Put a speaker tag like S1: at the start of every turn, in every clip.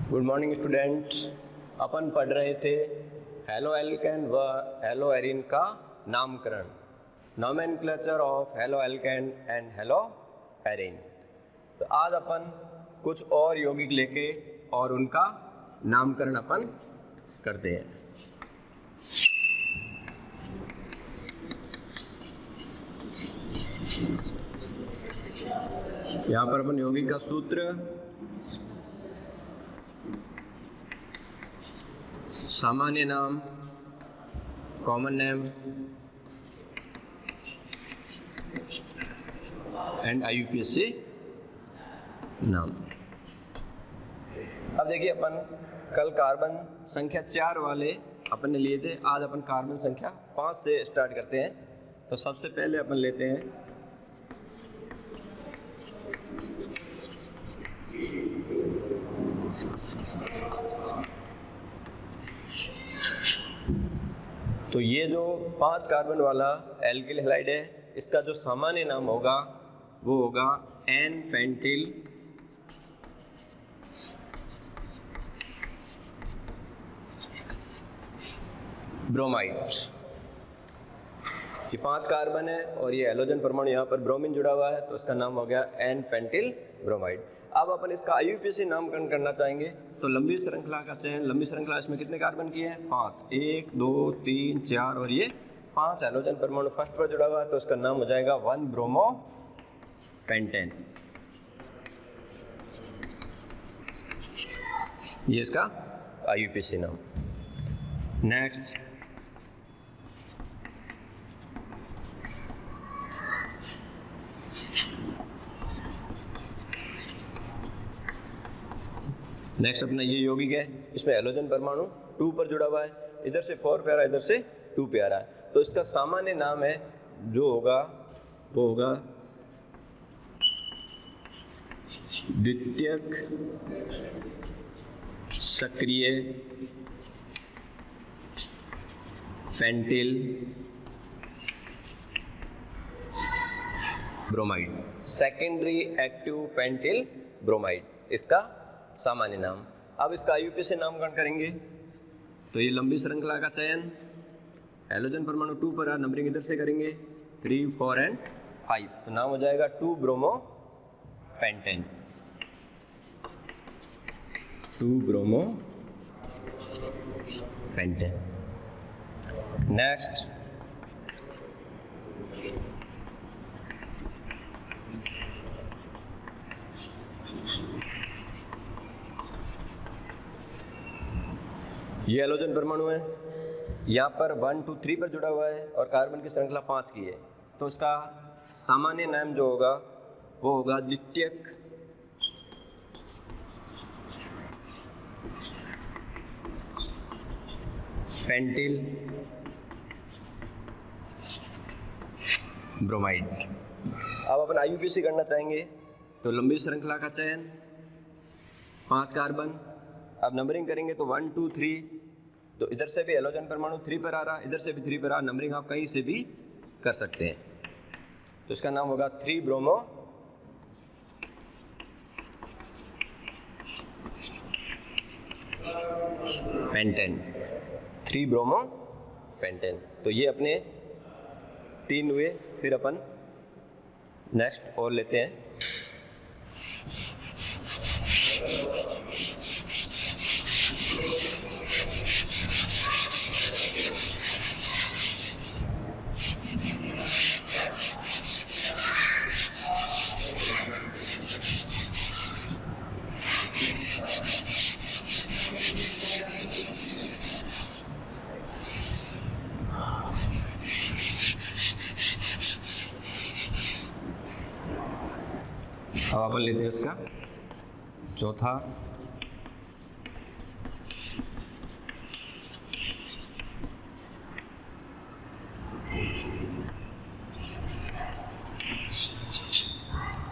S1: Good morning students. अपन पढ़ रहे थे हेलो एल्केन व हेलो एरीन का नामकरण, nomenclature of halo alkane and hello arene. तो आज अपन कुछ और यौगिक लेके और उनका नामकरण अपन करते हैं। यहाँ पर अपन यौगिक का सूत्र, सामान्य नाम, कॉमन नेम एंड IUPAC नाम। अब देखिए, अपन कल कार्बन संख्या 4 वाले अपन ने लिए थे। आज अपन कार्बन संख्या 5 से स्टार्ट करते हैं। तो सबसे पहले अपन लेते हैं तो ये जो 5 कार्बन वाला एल्किल हैलाइड है, इसका जो सामान्य नाम होगा वो होगा एन पेंटिल ब्रोमाइड। ये 5 कार्बन है और ये हैलोजन परमाणु यहाँ पर ब्रोमीन जुड़ा हुआ है, तो इसका नाम हो गया एन पेंटिल ब्रोमाइड। अब अपन इसका IUPAC नामकरण करना चाहेंगे। तो लंबी श्रृंखला का चयन, लंबी श्रृंखला इसमें कितने कार्बन की है? 5, 1 2 3 4 और ये 5 हैलोजन परमाणु फर्स्ट पर जुड़ा हुआ है, तो इसका नाम हो जाएगा 1 ब्रोमो पेंटेन। ये इसका IUPAC नाम। नेक्स्ट, अपना ये यौगिक है, इसमें हैलोजन परमाणु 2 पर जुड़ा हुआ है, इधर से 4 पे आ रहा है, इधर से 2 पे आ रहा है। तो इसका सामान्य नाम है जो होगा वो होगा द्वितीयक सक्रिय pentyl bromide, secondary active pentyl bromide, इसका सामान्य नाम। अब इसका IUPAC नामकरण करेंगे। तो ये लंबी श्रृंखला का चयन, हैलोजन परमाणु 2 पर है, नंबरिंग इधर से करेंगे 3 4 एंड 5, तो नाम हो जाएगा 2 bromo pentane. 2 bromo pentane. Next, ये हैलोजन परमाणु है, यहाँ पर 1 2 3 पर जुड़ा हुआ है और कार्बन की श्रृंखला 5 की है। तो इसका सामान्य नाम जो होगा वो होगा द्वितीयक पेंटिल ब्रोमाइड। अब अपन IUPAC करना चाहेंगे। तो लंबी श्रृंखला का चयन, 5 कार्बन, अब नंबरिंग करेंगे तो 1 2 3, तो इधर से भी हैलोजन परमाणु 3 पर आ रहा, इधर से भी 3 पर आ रहा, नंबरिंग आप कहीं से भी कर सकते हैं। तो इसका नाम होगा 3 ब्रोमो पेंटेन। 3 bromo pentane. तो ये अपने 3 हुए। फिर अपन नेक्स्ट और लेते हैं। अब अपन लेते हैं इसका चौथा,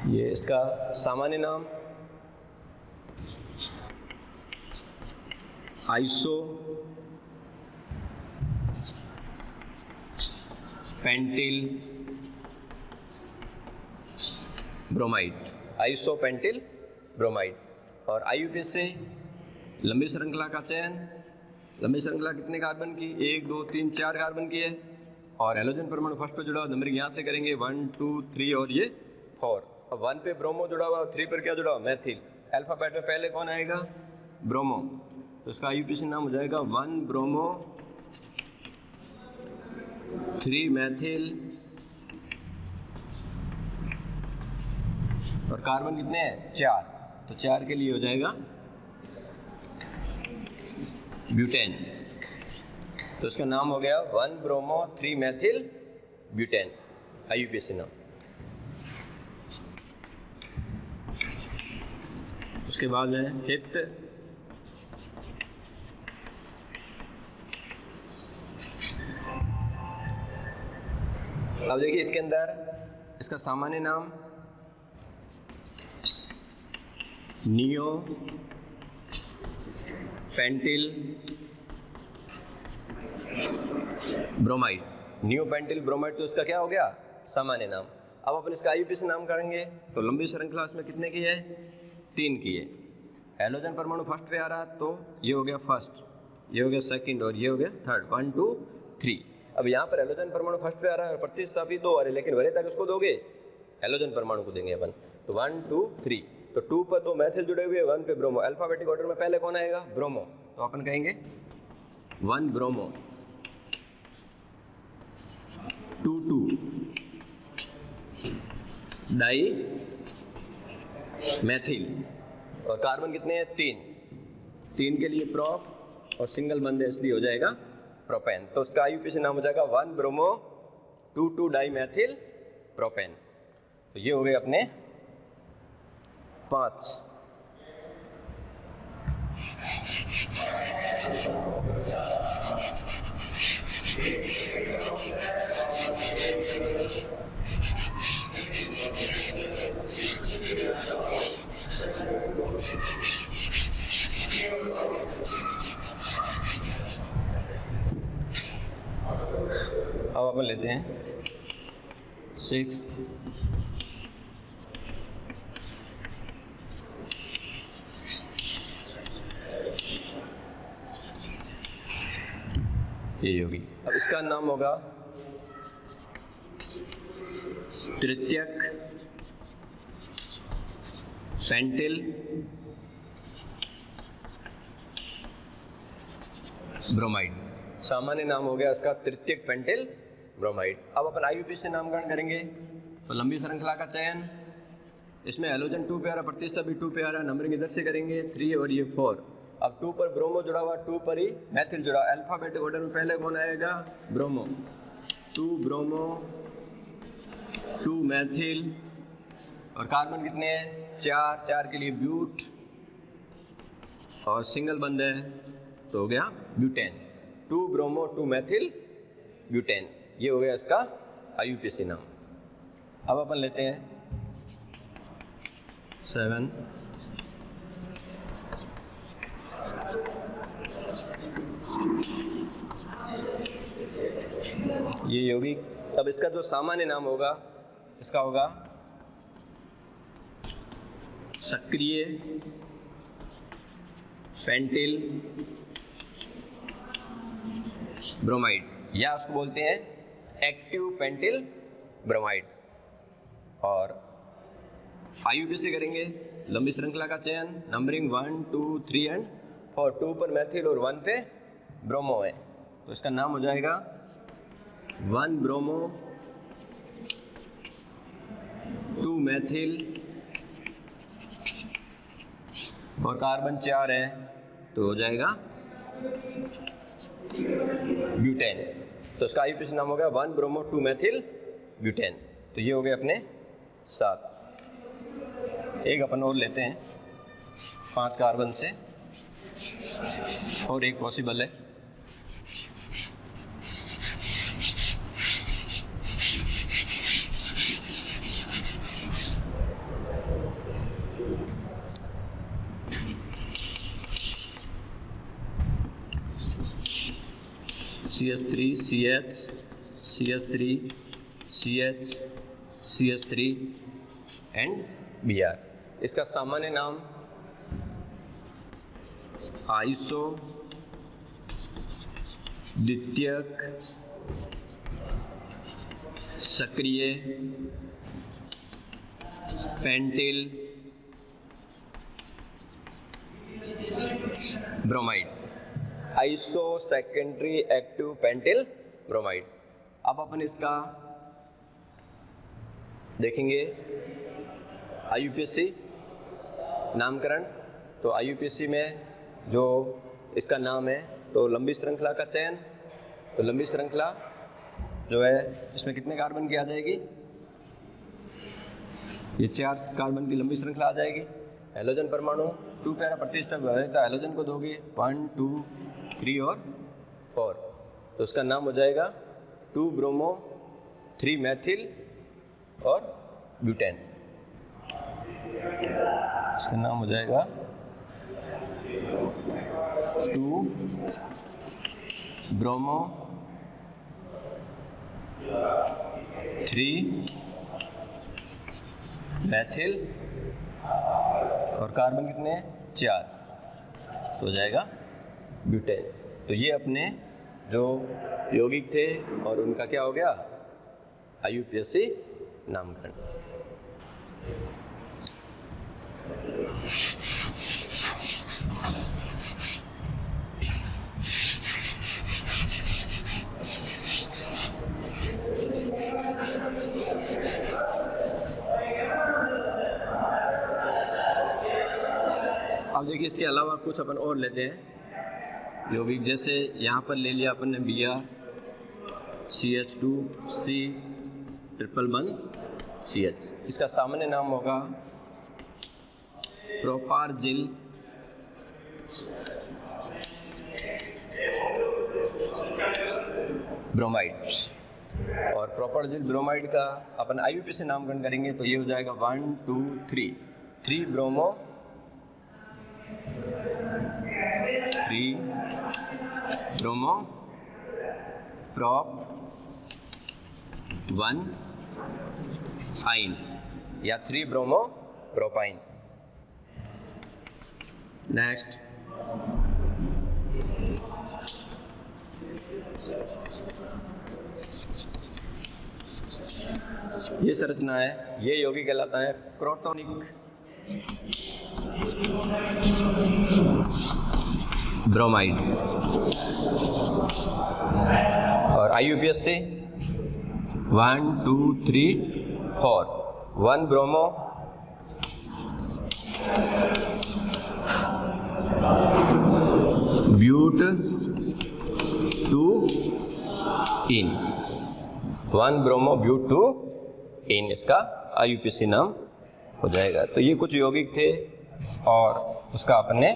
S1: ये इसका सामान्य नाम आइसो पेंटिल ब्रोमाइड, आइसोपेंटिल ब्रोमाइड। और IUPAC लंबी श्रृंखला का चयन, लंबी श्रृंखला कितने कार्बन की, 1 2 3 4 कार्बन की है, और हेलोजन परमाणु फर्स्ट पे जुड़ा हुआ, नंबरिंग यहाँ से करेंगे 1 2 3 और ये 4। अब 1 पे ब्रोमो जुड़ा हुआ, 3 पर क्या जुड़ा हुआ, मैथिल। अल्फाबेट में पहले कौन आएगा, ब्रोमो, तो इसका आईयूपीएसी नाम हो जाएगा 1 ब्रोमो 3 मैथिल, और कार्बन कितने हैं, 4, तो 4 के लिए हो जाएगा ब्यूटेन, तो इसका नाम हो गया 1 ब्रोमो 3 मैथिल ब्यूटेन, आईयूपीएसी नाम। उसके बाद में फिफ्थ, अब देखिए इसके अंदर इसका सामान्य नाम neo pentyl bromide, neo pentyl bromide, तो इसका क्या हो गया, सामान्य नाम। अब अपन इसका आईयूपीएसी नाम करेंगे, तो लंबी श्रृंखला इसमें कितने की है, 3 की है। हेलोजन परमाणु फर्स्ट पे आ रहा है, तो ये हो गया फर्स्ट, ये हो गया सेकंड, और ये हो गया थर्ड, 1 2 3। अब यहाँ पर हेलोजन परमाणु फर्स्ट पे आ रहा है, प्रतिस्थापी 2 आ रहे, लेकिन वरीयता किसको दोगे, हेलोजन परमाणु को देंगे अपन, तो 1 2 3, तो 2 पर 2 मैथिल जुड़े हुए, 1 पे ब्रोमो। अल्फाबेटिक ऑर्डर में पहले कौन आएगा, ब्रोमो, तो अपन कहेंगे 1 ब्रोमो 2 2 डाई मैथिल, और कार्बन कितने हैं, 3 के लिए प्रोप, और सिंगल बंद है इसलिए हो जाएगा प्रोपेन, तो उसका आईयूपीएसी नाम हो जाएगा 1 ब्रोमो 2 2 डाई मैथिल प्रोपेन। तो ये हो गए अपने 5। अब अपन लेते हैं 6, ये होगी। अब इसका नाम होगा तृतीयक पेंटिल ब्रोमाइड, सामान्य नाम हो गया इसका तृतीयक पेंटिल ब्रोमाइड। अब अपन आईयूपीएसी नामकरण करेंगे, तो लंबी श्रृंखला का चयन, इसमें हेलोजन 2 पे आ रहा, प्रतिस्थापी 2 पे आ रहा, नंबरिंग इधर से करेंगे 3 और ये 4। अब 2 पर ब्रोमो जुड़ा हुआ, 2 पर ही मैथिल जुड़ा। अल्फाबेटिक ऑर्डर में पहले कौन आएगा, ब्रोमो, 2 ब्रोमो 2 मैथिल, और कार्बन कितने हैं, 4 के लिए ब्यूट, और सिंगल बंद है, तो हो गया ब्यूटेन, 2 ब्रोमो 2 मैथिल ब्यूटेन, ये हो गया इसका आईयूपीएसी नाम। अब अपन लेते हैं 7, ये यौगिक। अब इसका जो सामान्य नाम होगा, इसका होगा सक्रिय पेंटिल ब्रोमाइड, या उसको बोलते हैं एक्टिव पेंटिल ब्रोमाइड। और आईयूपीएसी करेंगे, लंबी श्रृंखला का चयन, नंबरिंग 1 2 3 एंड 4, 2 पर मैथिल और 1 पे ब्रोमो है, तो इसका नाम हो जाएगा 1 ब्रोमो 2 मैथिल, और कार्बन 4 है, तो हो जाएगा ब्यूटेन, तो इसका आईयूपीएसी नाम होगा 1 ब्रोमो 2 मैथिल ब्यूटेन। तो ये हो गए अपने 7। एक अपन और लेते हैं 5 कार्बन से, और एक पॉसिबल है। CH3 CH CH3 CH CH3 and Br। इसका सामान्य नाम आइसो द्वितीयक सक्रिय pentyl bromide, iso secondary active pentyl bromide. अब अपन इसका देखेंगे IUPAC नामकरण। तो IUPAC में जो इसका नाम है, तो लंबी श्रृंखला का चयन। तो लंबी श्रृंखला जो है इसमें कितने कार्बन की आ जाएगी, ये 4 कार्बन की लंबी श्रृंखला आ जाएगी। हैलोजन परमाणु 2 पैरा प्रतिष्ठा व्यवहारिता हैलोजन को दोगे 1 2 3 और 4, तो उसका नाम हो जाएगा 2 ब्रोमो 3 मैथिल और ब्यूटेन। इसका नाम हो जाएगा 2 ब्रोमो 3 मैथिल और कार्बन कितने 4, तो हो जाएगा ब्यूटेन। तो ये अपने जो यौगिक थे और उनका क्या हो गया IUPAC नामकरण। अब देखिए इसके अलावा कुछ अपन और लेते हैं यौगिक, जैसे यहाँ पर ले लिया अपन ने Br CH2C ट्रिपल बंद CH, इसका सामान्य नाम होगा प्रोपारजिल ब्रोमाइड। और प्रोपारजिल ब्रोमाइड का अपन IUPAC नामकरण करेंगे तो ये हो जाएगा 1 2 3 ब्रोमो 3 ब्रोमो प्रोप 1 आइन या 3 ब्रोमो प्रोपाइन। नेक्स्ट ये संरचना है, ये यौगिक कहलाता है क्रोटोनिक ब्रोमाइड। और IUPAC 1 2 3 4 1 bromo 2 ene 1 bromo but 2 ene, इसका IUPAC नाम हो जाएगा। तो ये कुछ यौगिक थे और उसका अपने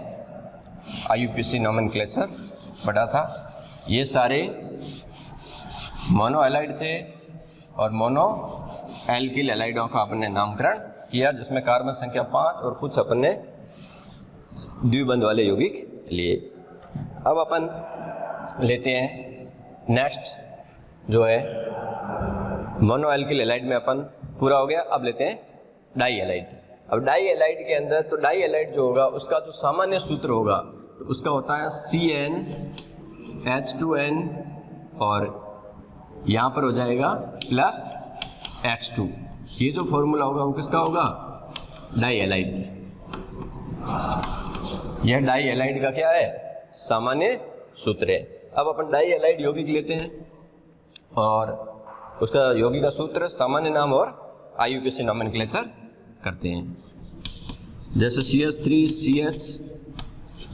S1: IUPAC नोमेनक्लेचर पढ़ा था। ये सारे मोनो एलाइड थे और मोनो एल्किल एलाइडों का अपने नामकरण किया, जिसमें कार्बन संख्या 5 और कुछ अपने द्विबंध वाले यौगिक लिए। अब अपन लेते हैं नेक्स्ट जो है मोनो एल्किल एलाइड में अपन पूरा हो गया। अब लेते हैं डाई एलाइड। अब डाई एलाइड के अंदर तो डाई एलाइड जो होगा उसका जो सामान्य सूत्र होगा तो उसका होता है CnH2n और यहाँ पर हो जाएगा प्लस X2। ये जो फॉर्मूला होगा वो किसका होगा डाई एलाइड। यह डाई एलाइड का क्या है सामान्य सूत्र है। अब अपन डाई एलाइड यौगिक लेते हैं और उसका यौगिक का सूत्र सामान्य नाम और IUPAC नोमेनक्लेचर करते हैं। जैसे CH3CH,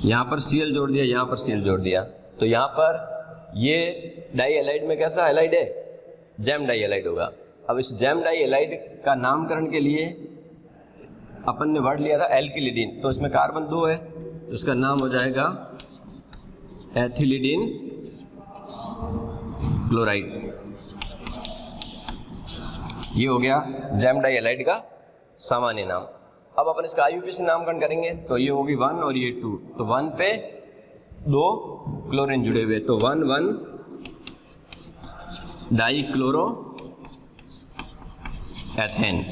S1: यहाँ पर Cl जोड़ दिया, यहाँ पर Cl जोड़ दिया, तो यहाँ पर ये डाई एलाइड में कैसा एलाइड है जैम डाई एलाइड होगा। अब इस जैम डाई एलाइड का नामकरण के लिए अपन ने वर्ड लिया था एल्किलिडीन, तो इसमें कार्बन 2 है तो इसका नाम हो जाएगा एथिलिडीन क्लोराइड। ये हो गया जैम डाई एलाइड का सामान्य नाम। अब अपन इसका IUPAC नामकरण करेंगे तो ये होगी 1 और ये 2, तो 1 पे 2 क्लोरीन जुड़े हुए, तो 1 1 die chloro ethane,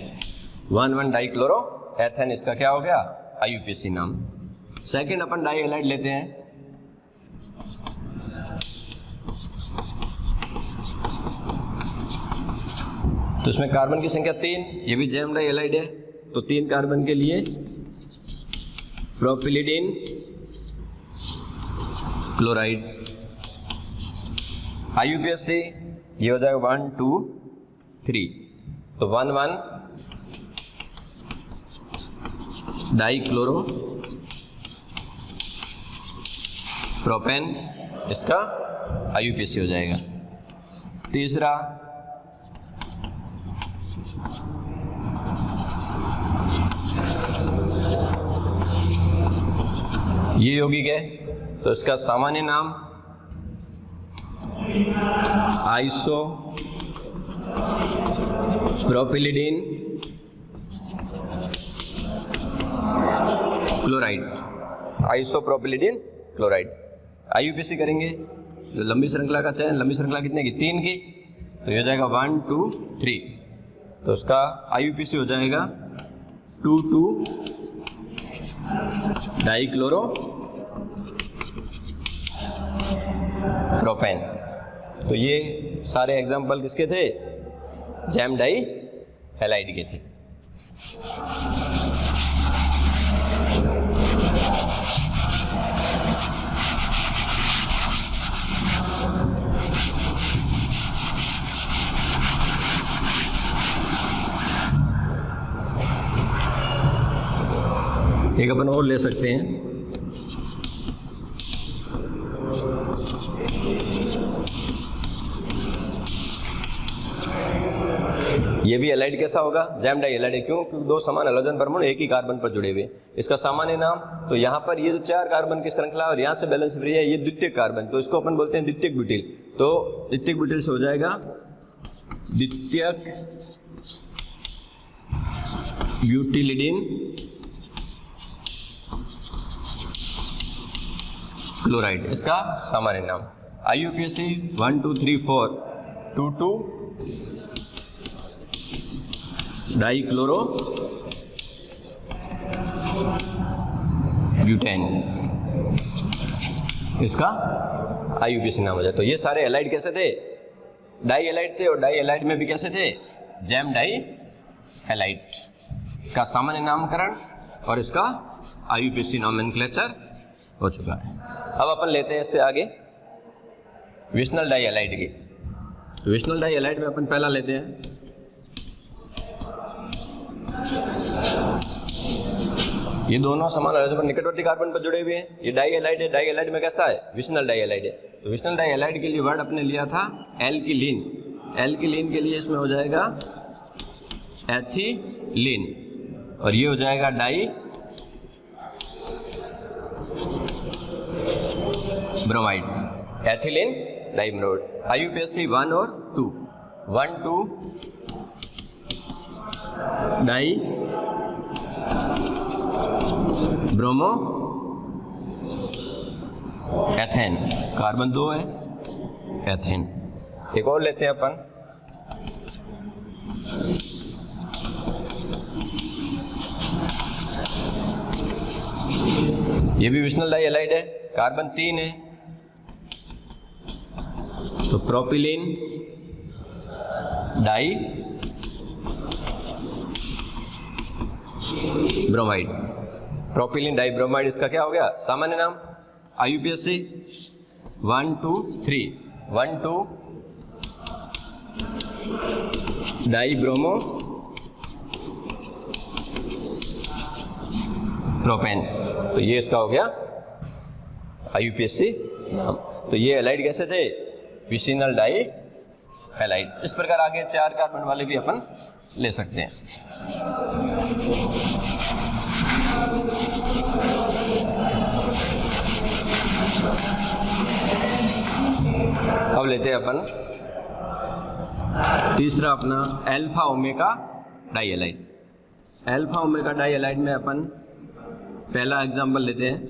S1: 1 1 die chloro ethane, इसका क्या हो गया IUPAC नाम। सेकंड अपन डाई हैलाइड लेते हैं, तो इसमें कार्बन की संख्या 3, ये भी जैम डाई हैलाइड है, तो 3 कार्बन के लिए प्रोपिलिडीन क्लोराइड। IUPAC ये हो जाएगा 1 2 3, तो 1 1 डाई क्लोरो प्रोपेन, इसका IUPAC हो जाएगा। तीसरा ये यौगिक है, तो इसका सामान्य नाम आइसो प्रोपिलिडीन क्लोराइड, आइसोप्रोपिलिडीन क्लोराइड। IUPAC करेंगे जो लंबी श्रृंखला का चयन, लंबी श्रृंखला कितने की 3 की, तो ये हो जाएगा 1 2 3, तो उसका IUPAC हो जाएगा 2 2 डाई क्लोरो प्रोपेन। तो ये सारे एग्जाम्पल किसके थे, जैम डाई हैलाइड के थे। एक अपन और ले सकते हैं, ये भी हैलाइड कैसा होगा, जैम डाई हैलाइड है। क्यों? क्योंकि 2 समान हैलोजन परमाणु एक ही कार्बन पर जुड़े हुए। इसका सामान्य नाम, तो यहाँ पर ये जो 4 कार्बन की श्रृंखला और यहाँ से बैलेंस फ्री है, ये द्वितीयक कार्बन, तो इसको अपन बोलते हैं द्वितीयक ब्यूटिल। तो द्वितीयक ब्यूटिल से हो जाएगा द्वितीयक ब्यूटिलिडीन क्लोराइड, इसका सामान्य नाम। IUPAC 1 2 3 4 2 2 डाई क्लोरो ब्यूटेन, इसका IUPAC नाम हो जाए। तो ये सारे हैलाइड कैसे थे, डाई हैलाइड थे, और डाई हैलाइड में भी कैसे थे, जैम डाई हैलाइड का सामान्य नामकरण और इसका IUPAC नॉमेनक्लेचर हो चुका है। अब अपन लेते हैं इससे आगे विशनल डाई हैलाइड की। विशनल डाई हैलाइड में अपन पहला लेते हैं ये दोनों समान हैलोजन पर निकटवर्ती कार्बन पर जुड़े हुए हैं। ये डाई हैलाइड है, डाई हैलाइड में कैसा है, विशनल डाई हैलाइड है। तो विशनल डाई हैलाइड के लिए वर्ड अपने लिया था एल्किलीन। एल्किलीन के लिए इसमें हो जाएगा एथिलीन, और ये हो जाएगा dibromide, ethylene dibromide. IUPAC 1 और 2, 1 2 डाई ब्रोमो एथेन, कार्बन 2 है, एथेन। एक और लेते हैं अपन, ये भी विशनल डाई हैलाइड है, कार्बन 3 है, तो propylene dibromide. Propylene dibromide इसका क्या हो गया, सामान्य नाम। IUPAC 1 2 3 1 2 डाई ब्रोमो प्रोपेन, तो ये इसका हो गया IUPAC नाम। तो ये हैलाइड कैसे थे, विशनल डाई हैलाइड। इस प्रकार आगे 4 कार्बन वाले भी अपन ले सकते हैं। अब लेते हैं अपन तीसरा अपना alpha omega die halide. Alpha omega die halide में अपन पहला एग्जांपल लेते हैं,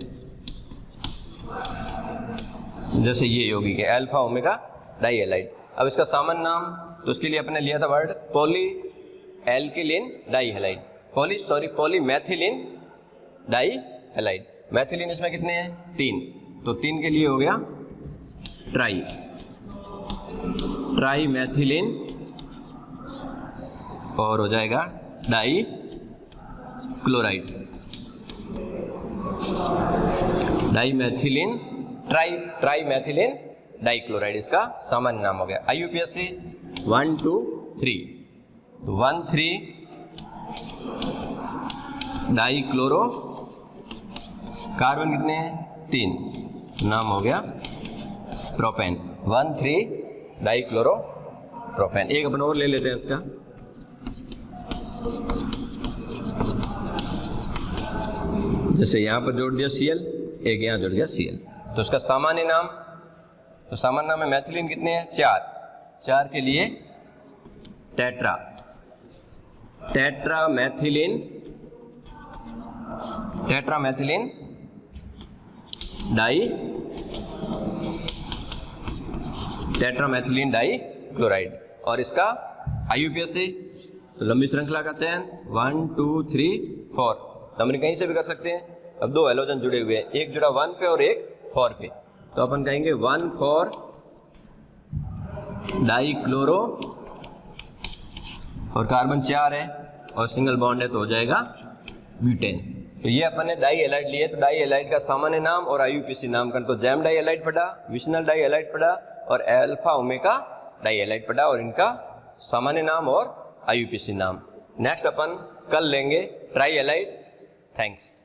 S1: जैसे ये यौगिक है अल्फा ओमेगा डाई हैलाइड। अब इसका सामान्य नाम, तो उसके लिए अपने लिया था word polyalkylene dihalide, polymethylene dihalide. Methylene इसमें कितने हैं 3, तो 3 के लिए हो गया ट्राई मैथिलीन और हो जाएगा dichloride, dimethylene trimethylene dichloride इसका सामान्य नाम हो गया। IUPAC 1 2 3, तो 1 3 डाई क्लोरो, कार्बन कितने हैं 3, नाम हो गया प्रोपेन। 1 3 die chloro propane. एक अपन और ले लेते हैं इसका, जैसे यहाँ पर जोड़ दिया Cl, एक यहाँ जोड़ दिया Cl, तो इसका सामान्य नाम, तो सामान्य नाम में मैथिलीन कितने हैं 4 के लिए टेट्रा मैथिलीन डाई क्लोराइड। और इसका IUPAC, तो लंबी श्रृंखला का चयन 1 2 3 4, नंबर कहीं से भी कर सकते हैं। अब 2 हैलोजन जुड़े हुए हैं, एक जुड़ा 1 पे और एक 4 पे, तो अपन कहेंगे 1 4 डाई क्लोरो, और कार्बन 4 है और सिंगल बॉन्ड है तो हो जाएगा ब्यूटेन। तो ये अपन ने डाई हैलाइड लिए, तो डाई हैलाइड का सामान्य नाम और IUPAC नामकरण, तो जैम डाई हैलाइड पढ़ा, विशनल डाई हैलाइड पढ़ा और अल्फा ओमेगा डाई हैलाइड पढ़ा, और इनका सामान्य नाम और IUPAC नाम। नेक्स्ट अपन कल लेंगे ट्राई हैलाइड। थैंक्स।